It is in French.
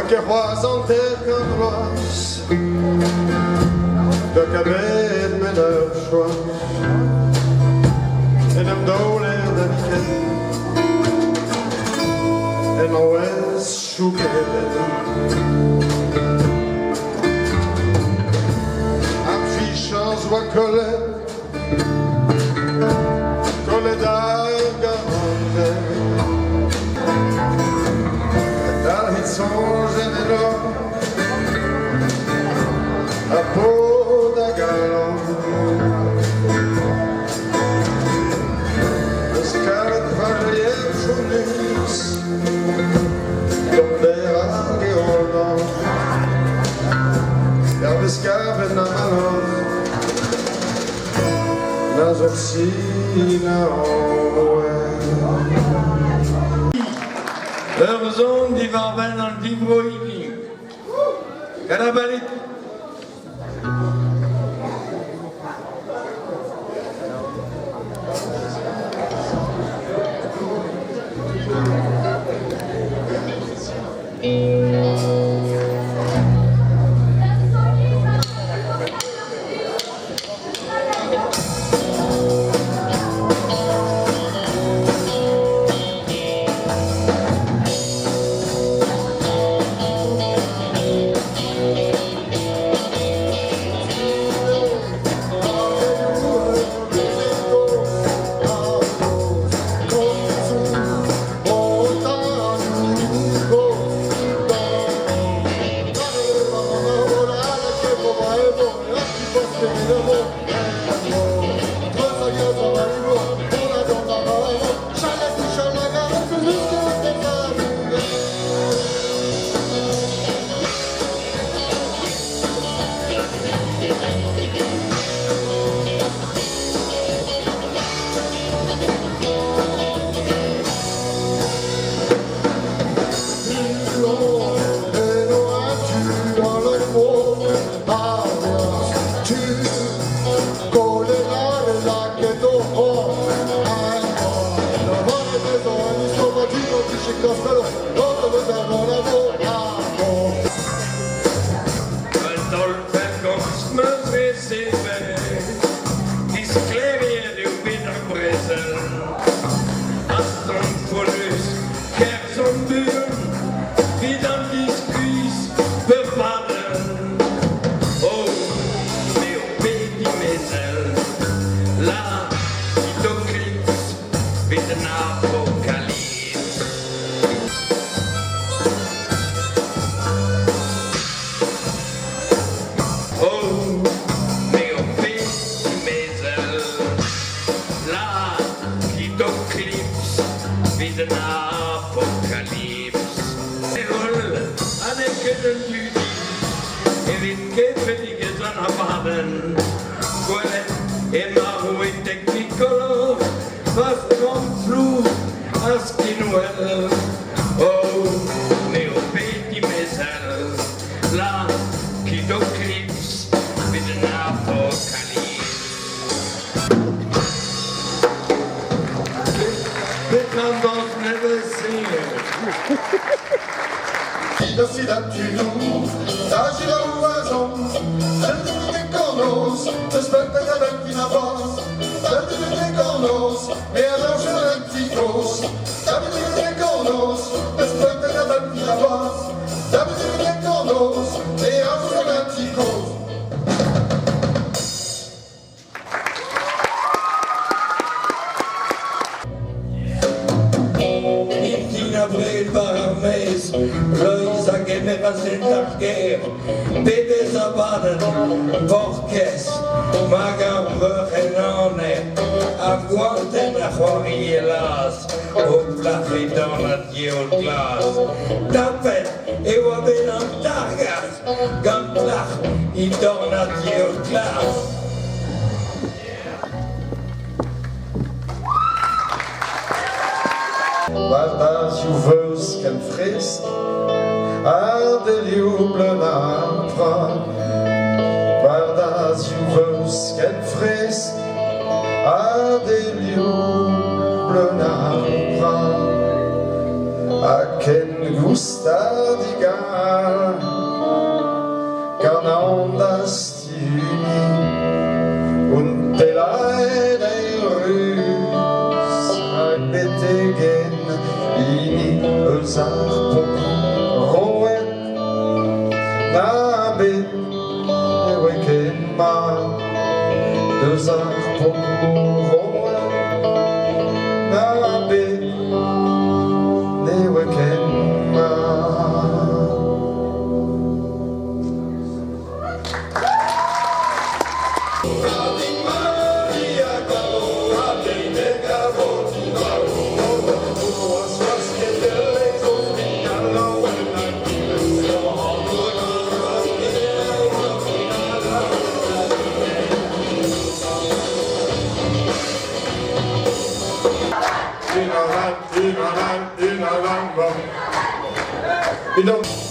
que roisant Erkenross, de cabet med dörrschwas, en dem dåliga daniken, en OS sjuket. Affichans var kolle där garante. Där hit sången idag, a båda galon. Det skarret varje journalist, de där georgien. Jag beskarven när man har nas oficina Heureusement, die war bijna dans le Dibroïni. Carabalit. a ken gusta di gar und die Leute rüß ein Bettegen in Ölsach Roe na be weken ma Ölsach Roe na be weken ma. In a land, in a land, in a land.